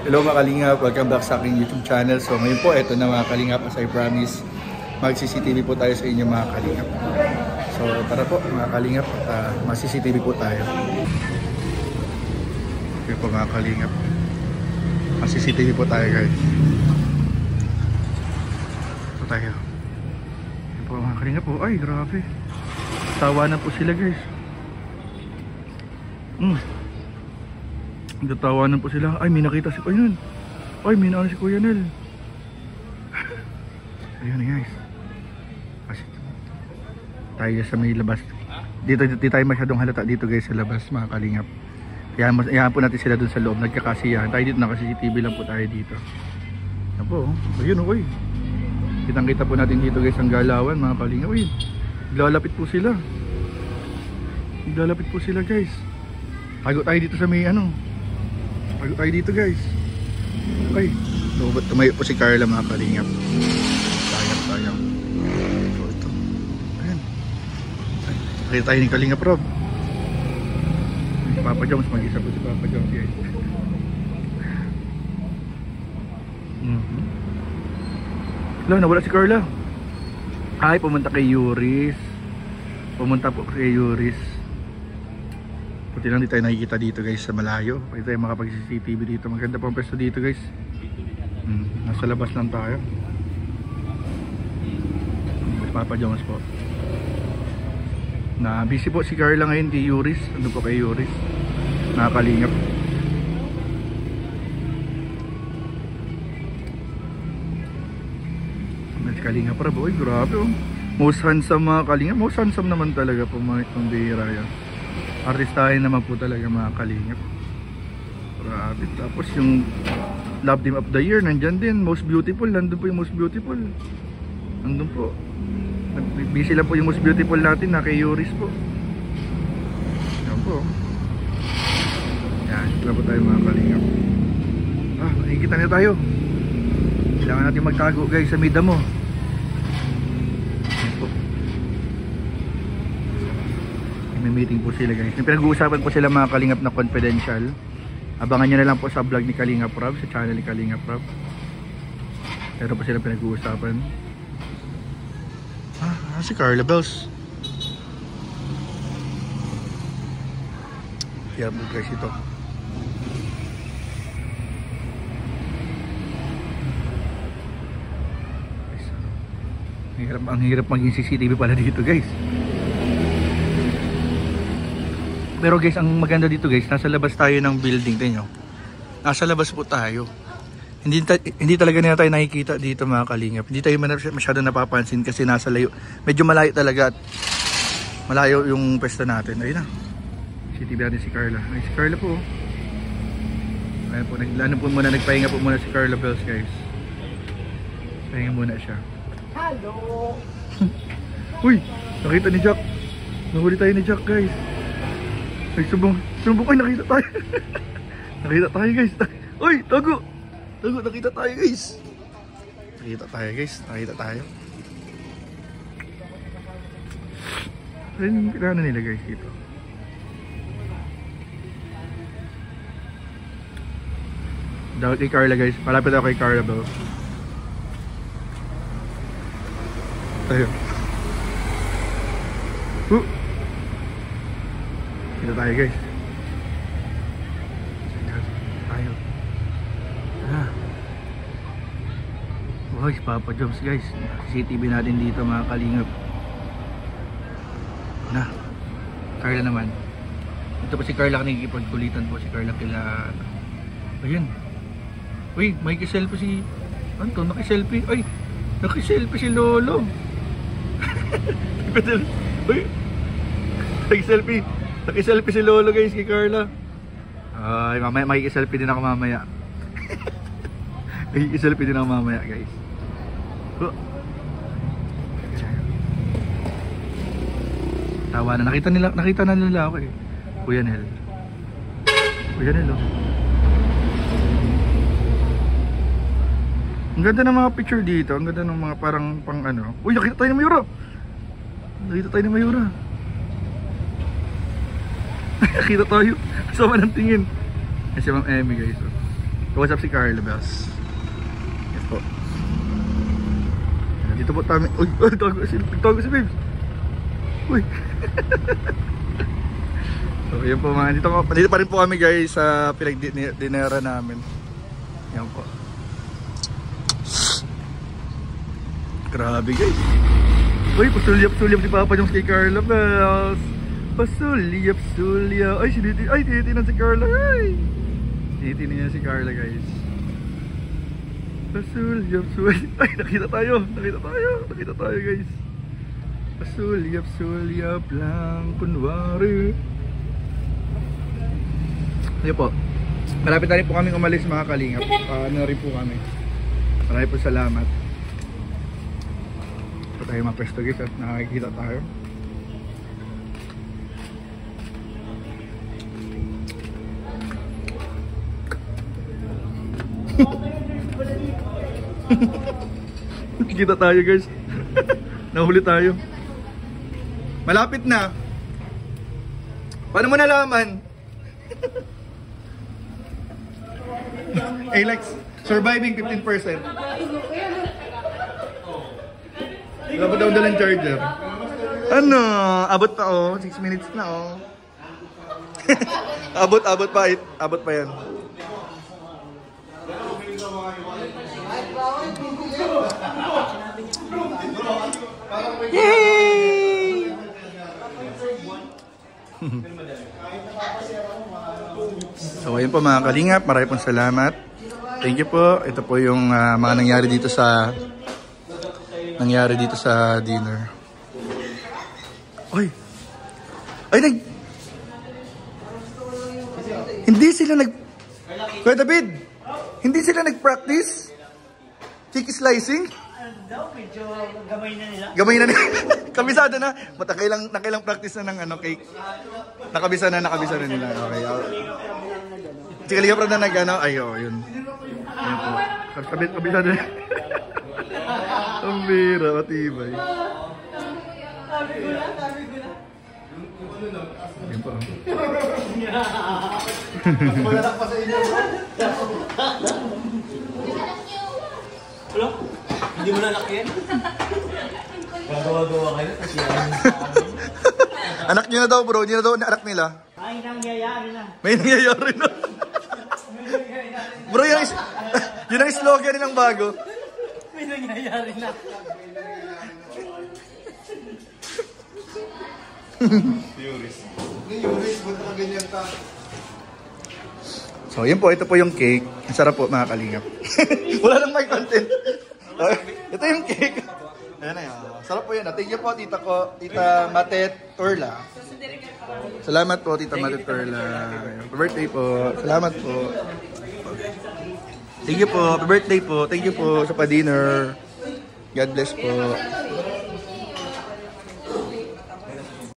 Hello mga kalingap, welcome back sa aking YouTube channel. So ngayon po, eto na mga kalingap, as I promise, mag-CCTV po tayo sa inyo mga kalingap. So tara po mga kalingap, mag-CCTV po tayo. Okay po mga kalingap, mag-CCTV po tayo guys. Ito tayo. Ito po mga kalingap po, ay grabe. Tawanan po sila guys. Nagtatawanan po sila. Ay, may nakita si Kuya Nel. Ay, may nakita si Kuya Nel. Ayun guys. Kasi tayo sa may labas. Dito tayo masyadong halata dito guys sa labas mga kalingap. Kaya po natin sila dun sa loob. Nagkakasiyahan. Tayo dito naka-CCTV lang po tayo dito. Yan po. Ayun okay. Kitang-kita po natin dito guys ang galawan mga kalingap. Uy, lalapit po sila. Lalapit po sila guys. Tago tayo dito sa may ano. Tago tayo dito guys. Ay, tumayo po si Carla mga kalingap. Sayang. So ito. Ayan. Nakita tayo ni Kalingap Rob. Papa Jones, mag-isa po si Papa Jones guys. Hello, nawala si Carla. Ay, pumunta kay Yuris. Pumunta po kay Yuris. Puti lang di tayo nakikita dito guys sa malayo. Pwede tayo makapag-CCTV dito. Maganda po ang pwesto dito guys. Nasa labas lang tayo. Papa Jones po. Na busy po si Carla ngayon kay Yuris. Ano po kay Yuris? Nakakalingap. Mas kalingap para boy. Grabe oh. Most handsome mga kalingap. Most handsome naman talaga po mga itong bihira yan. Artistahin naman po talaga mga kalingap. Grabe. Tapos yung Love Team of the Year nandyan din. Most beautiful. Nandun po yung most beautiful. Nandun po. Busy lang po yung most beautiful natin na kay Yuris po. Yan po. Yan. Ito lang po tayo mga kalingap. Nakikita na tayo. Kailangan natin magtago guys sa mida mo. May meeting po sila guys. May pinag-uusapan po sila mga kalingap na confidential. Abangan nyo na lang po sa vlog ni Kalingap Rob, sa channel ni Kalingap Rob. Pero po sila pinag-uusapan. Si Carla Bells. Yan po guys ito. Ang hirap maging CCTV pala dito guys. Pero guys, ang maganda dito guys, nasa labas tayo ng building, tingnan nyo. Nasa labas po tayo. Hindi talaga nila tayo nakikita dito mga kalingap. Hindi tayo masyado napapansin kasi nasa layo. Medyo malayo talaga at malayo yung pwesto natin. Ayun na. CCTV natin si Carla. Ay, si Carla po. Ayun po, nagpahinga po muna si Carla Bells guys. Pahinga muna siya. Hello! Uy, nakita ni Jack. Nahuli tayo ni Jack guys. Ay, subong ay nakita tayo. Nakita tayo guys. Uy, tago, nakita tayo guys. Nakita tayo. Ayun yung pinano nila guys dito. Dahil kay Carla guys. Malapit ako kay Carla bro. Tayo. Kita tayo guys. Tayo. Boys, Papa Jones guys. CCTV natin dito mga kalingap. Carla naman. Ito po si Carla, nakikipagkulitan po si Carla kila. Ayun. Uy, may kiselfie si Anton, nakiselfie. Ay, nakiselfie si Lolo. Uy, nakiselfie si Lolo guys kay Carla. Ay, mamaya makikiselfie din ako mamaya. Makikiselfie din ako mamaya guys. Tawa na, nakita na nila ako eh. Kuya Nel oh. Ang ganda ng mga picture dito. Ang ganda ng mga parang pang ano. Uy, nakita tayo ni Mayura. Nakita tayo. Sama ng tingin. Si Ma'am Emmy guys. What's up si Carla Bells? Yes po. Dito po tayo. Uy, tago si Babes. Uy. So yun po mga, dito pa rin po kami guys sa pinag-dinera namin. Yan po. Grabe guys. Uy, pasulyap-sulyap si Papa yung kay Carla Bells. Pasulyap-sulyap. Ay, tinitinan si Carla. Ay, tinitinan niya si Carla guys. Pasulyap-sulyap. Ay, nakita tayo guys. Pasulyap-sulyap lang kunwari. Ayun po. Malapit na rin po kami umalis mga kalingap. Ano rin po kami. Maraming po salamat. Ito tayo mapesto guys at nakikita tayo. Nakikita tayo guys. Nahuli tayo. Malapit na. Paano mo nalaman? Alex, surviving 15%. Dapat daw dalang charger. Ano? Abot pa oh. 6 minutes na oh. abot pa yan. Yay! So ayun po mga kalingap, maraming pong salamat. Thank you po. Ito po yung mga nangyari dito sa dinner. Oy. Kuya David, hindi sila nag-practice chicken slicing? Medyo gamay na nila. Kabisado na. Nakailang practice na ng cake. Nakabisa na nila. Okay. Si Kalingap na yun. Ayun po. Kabisado na. Ang bira, matibay. Ayun po. Malak pa sa inyo. Hello? Hindi mo lalakyan? Gagawa-gawa kayo kasi Anak niyo na daw bro, hindi na daw anak nila. May nangyayari na. May nangyayari na. Bro, yun ang slogan nilang bago. May nangyayari na. Yuris, ba't ka ganyan ka? So, yun po, ito po yung cake. Ang sarap po mga kalingap. Wala nang may content. Ito yung cake. Ayan na yun. Sarap po yun. Thank you po, Tita Matet Turla. Salamat po, Tita Matet Turla. Happy birthday po. Salamat po. Thank you po. Happy birthday po. Thank you po sa pa-dinner. God bless po.